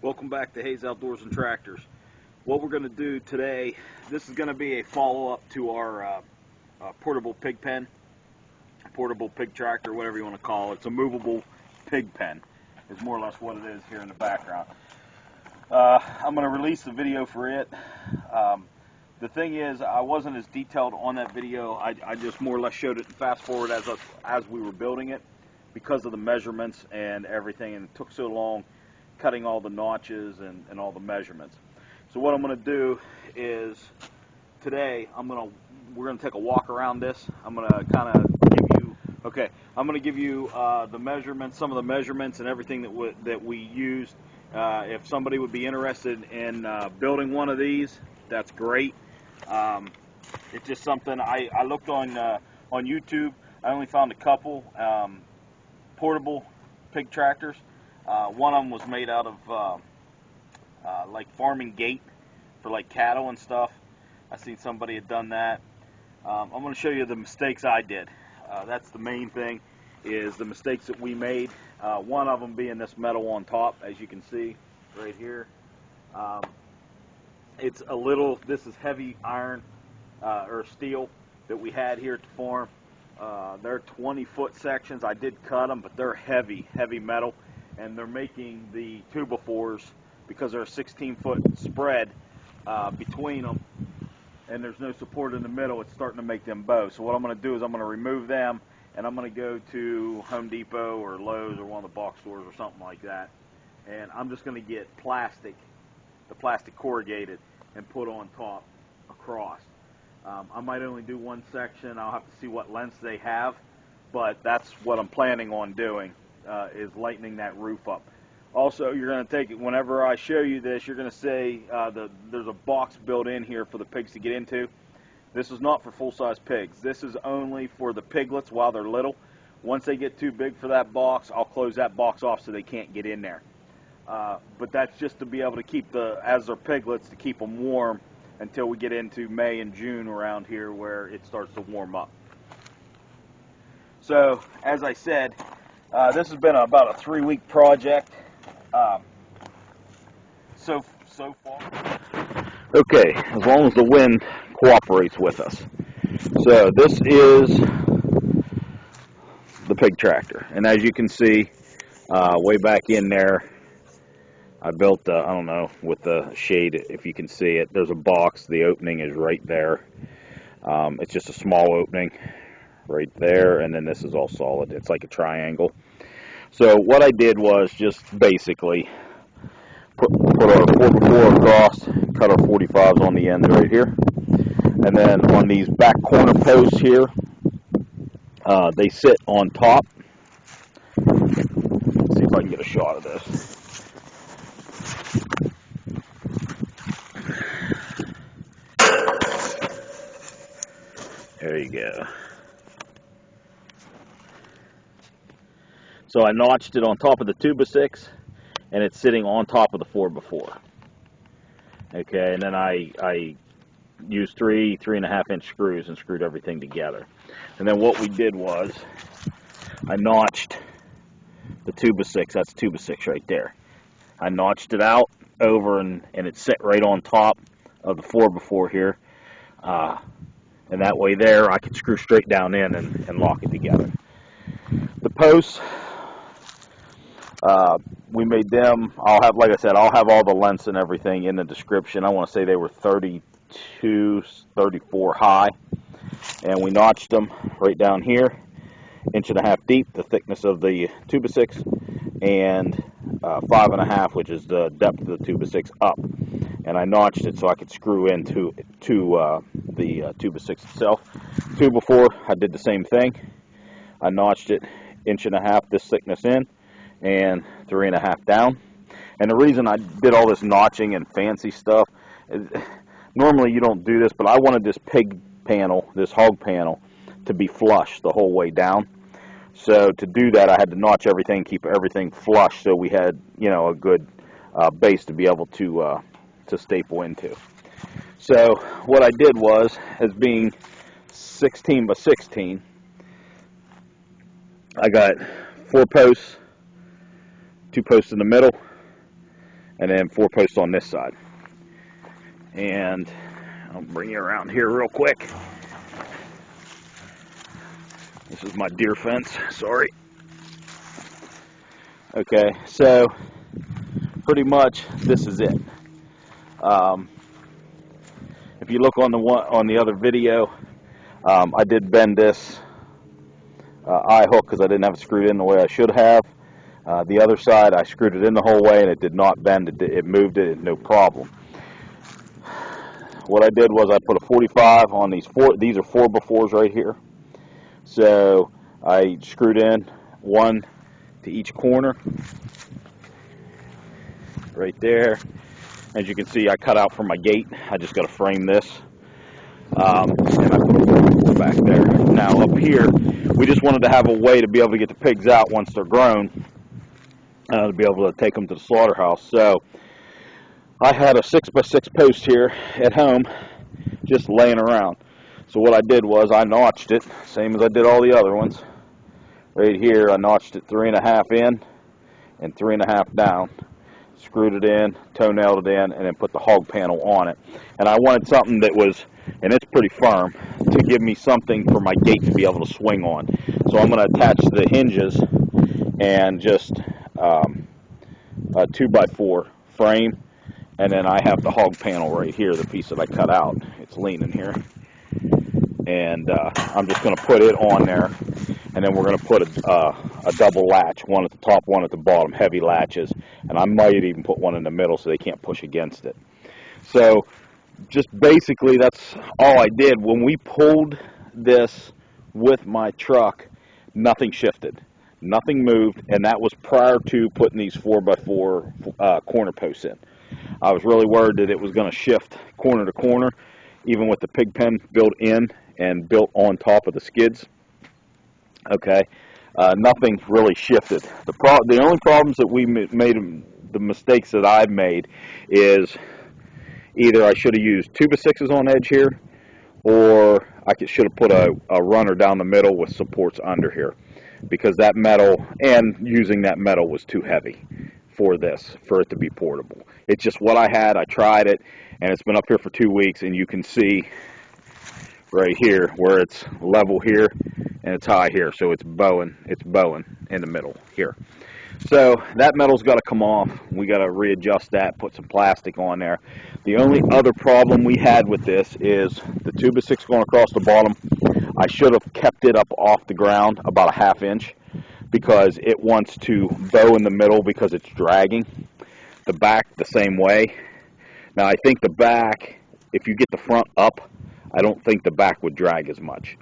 Welcome back to Hayes Outdoors and Tractors. What we're going to do today, this is going to be a follow-up to our portable pig pen, portable pig tractor, whatever you want to call it. It's a movable pig pen is more or less what it is here in the background. I'm going to release the video for it. The thing is, I wasn't as detailed on that video. I just more or less showed it in fast forward as we were building it because of the measurements and everything, and it took so long cutting all the notches and all the measurements. So what I'm going to do is today we're going to take a walk around this. I'm going to kind of give you the measurements, some of the measurements and everything that we used. If somebody would be interested in building one of these, that's great. It's just something I looked on YouTube. I only found a couple portable pig tractors. One of them was made out of like farming gate for like cattle and stuff. I seen somebody had done that. I'm going to show you the mistakes I did. That's the main thing, is the mistakes that we made. One of them being this metal on top, as you can see right here. This is heavy iron or steel that we had here at the farm. They're 20-foot sections. I did cut them, but they're heavy metal. And they're making the 2x4s, because they're a 16-foot spread between them, and there's no support in the middle. It's starting to make them bow. So what I'm going to do is I'm going to remove them, and I'm going to go to Home Depot or Lowe's or one of the box stores or something like that, and I'm just going to get the plastic corrugated, and put on top across. I might only do one section. I'll have to see what lengths they have, but that's what I'm planning on doing. Is lightening that roof up. Also, you're going to take it, whenever I show you this, you're going to say there's a box built in here for the pigs to get into. This is not for full-size pigs. This is only for the piglets while they're little. Once they get too big for that box, I'll close that box off so they can't get in there. But that's just to be able to keep as they're piglets, to keep them warm until we get into May and June around here, where it starts to warm up. So, as I said, this has been about a 3-week project so far. Okay, as long as the wind cooperates with us. So this is the pig tractor, and as you can see, way back in there, I built, I don't know, with the shade, if you can see it, there's a box. The opening is right there. It's just a small opening right there, and then this is all solid. It's like a triangle. So what I did was just basically put our 4x4 across, cut our 45s on the end right here, and then on these back corner posts here, they sit on top. Let's see if I can get a shot of this. There you go. So I notched it on top of the 2x6, and it's sitting on top of the 4x4. Okay, and then I used 3.5 inch screws and screwed everything together. And then what we did was, I notched the 2x6, that's 2x6 right there. I notched it out over, and it set right on top of the 4x4 here. And that way there, I could screw straight down in and lock it together. The posts, we made them. Like I said, I'll have all the lengths and everything in the description. I want to say they were 32, 34 high, and we notched them right down here, 1.5 inches deep, the thickness of the 2x6, and 5.5, which is the depth of the 2x6 up. And I notched it so I could screw into the 2x6 itself. 2x4, I did the same thing. I notched it 1.5 inches this thickness in, and 3.5 down. And the reason I did all this notching and fancy stuff is, normally you don't do this, but I wanted this pig panel, this hog panel, to be flush the whole way down. So to do that, I had to notch everything, keep everything flush, so we had, a good base to be able to staple into. So what I did was, as being 16 by 16, I got 4 posts, 2 posts in the middle, and then 4 posts on this side. And I'll bring you around here real quick. This is my deer fence, sorry. Okay, so pretty much this is it. If you look on the other video, I did bend this eye hook because I didn't have it screwed in the way I should have. The other side, I screwed it in the whole way and it did not bend. It moved it, no problem. What I did was I put a 45 on these four. These are 4x4s right here. So I screwed in one to each corner right there. As you can see, I cut out from my gate. I just got to frame this, and I put a 4x4 back there. Now up here, we just wanted to have a way to be able to get the pigs out once they're grown, to be able to take them to the slaughterhouse. So I had a 6x6 post here at home, just laying around. So what I did was I notched it, same as I did all the other ones. Right here, I notched it 3.5 in and 3.5 down. Screwed it in, toe-nailed it in, and then put the hog panel on it. And I wanted something that was, and it's pretty firm, to give me something for my gate to be able to swing on. So I'm going to attach the hinges and just a 2x4 frame, and then I have the hog panel right here, the piece that I cut out. It's leaning here. And I'm just going to put it on there, and then we're going to put a double latch, one at the top, one at the bottom, heavy latches, and I might even put one in the middle so they can't push against it. So just basically that's all I did. When we pulled this with my truck, nothing shifted, nothing moved, and that was prior to putting these 4x4 corner posts in. I was really worried that it was going to shift corner to corner, even with the pig pen built in and built on top of the skids. Okay, nothing really shifted. The only problems that we made, the mistakes that I've made, is either I should have used 2x6s on edge here, or I should have put a runner down the middle with supports under here, because that metal, and using that metal, was too heavy for it to be portable. It's just what I had. I tried it, and it's been up here for 2 weeks, and you can see right here where it's level here and it's high here, so it's bowing in the middle here. So that metal's got to come off. We got to readjust that, put some plastic on there. The only other problem we had with this is the 2x6 going across the bottom. I should have kept it up off the ground about a 1/2 inch, because it wants to bow in the middle because it's dragging. The back the same way. Now I think the back, if you get the front up, I don't think the back would drag as much.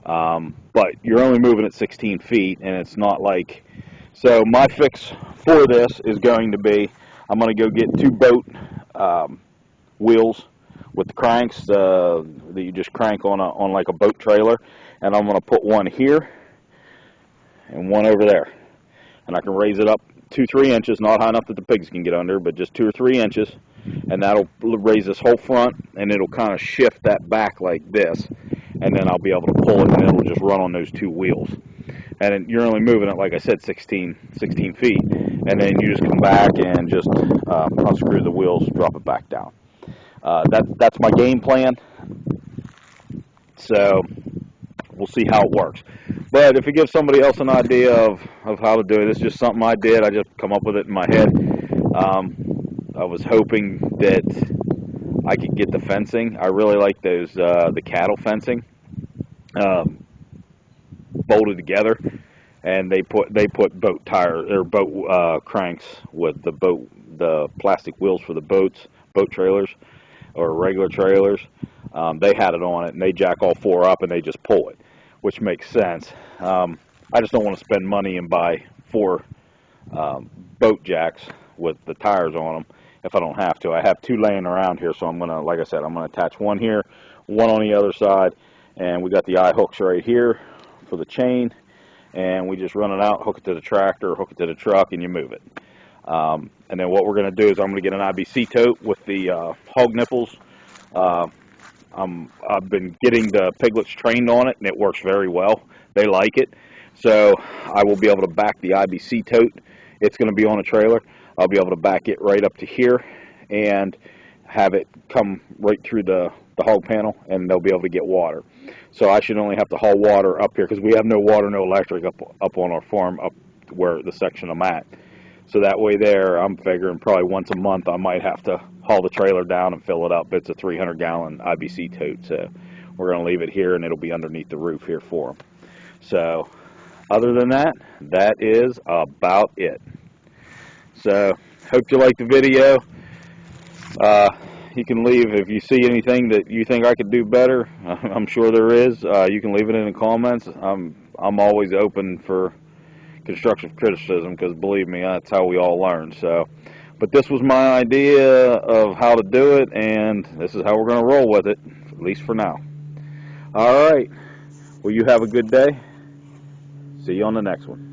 But you're only moving at 16 feet, and it's not like... So my fix for this is going to be, I'm going to go get 2 boat wheels with the cranks that you just crank on like a boat trailer, and I'm going to put one here and one over there. And I can raise it up 2-3 inches, not high enough that the pigs can get under, but just 2 or 3 inches, and that'll raise this whole front, and it'll kind of shift that back like this, and then I'll be able to pull it, and it'll just run on those 2 wheels. And you're only moving it, like I said, 16 feet, and then you just come back and just unscrew the wheels, drop it back down. That's my game plan. So we'll see how it works. But if it gives somebody else an idea of how to do it, it's just something I did. I just come up with it in my head. I was hoping that I could get the fencing. I really like those the cattle fencing bolted together, and they put boat tires or boat cranks with the plastic wheels for the boat trailers or regular trailers. They had it on it, and they jack all 4 up and they just pull it, which makes sense. I just don't want to spend money and buy 4 boat jacks with the tires on them if I don't have to. I have 2 laying around here, so I'm gonna, like I said, I'm gonna attach one here, one on the other side, and we got the eye hooks right here for the chain, and we just run it out, hook it to the tractor, hook it to the truck, and you move it. And then what we're gonna do is I'm gonna get an IBC tote with the hog nipples. I've been getting the piglets trained on it, and it works very well. They like it. So I will be able to back the IBC tote. It's going to be on a trailer. I'll be able to back it right up to here and have it come right through the hog panel, and they'll be able to get water. So I should only have to haul water up here because we have no water, no electric up on our farm, up where the section I'm at. So that way there, I'm figuring probably once a month I might have to haul the trailer down and fill it up. It's a 300-gallon IBC tote, so we're going to leave it here, and it'll be underneath the roof here for them. So other than that, that is about it. So hope you liked the video. You can leave if you see anything that you think I could do better. I'm sure there is. You can leave it in the comments. I'm always open for constructive criticism, because believe me, that's how we all learn. So, but this was my idea of how to do it, and this is how we're going to roll with it, at least for now. All right. Well, you have a good day. See you on the next one.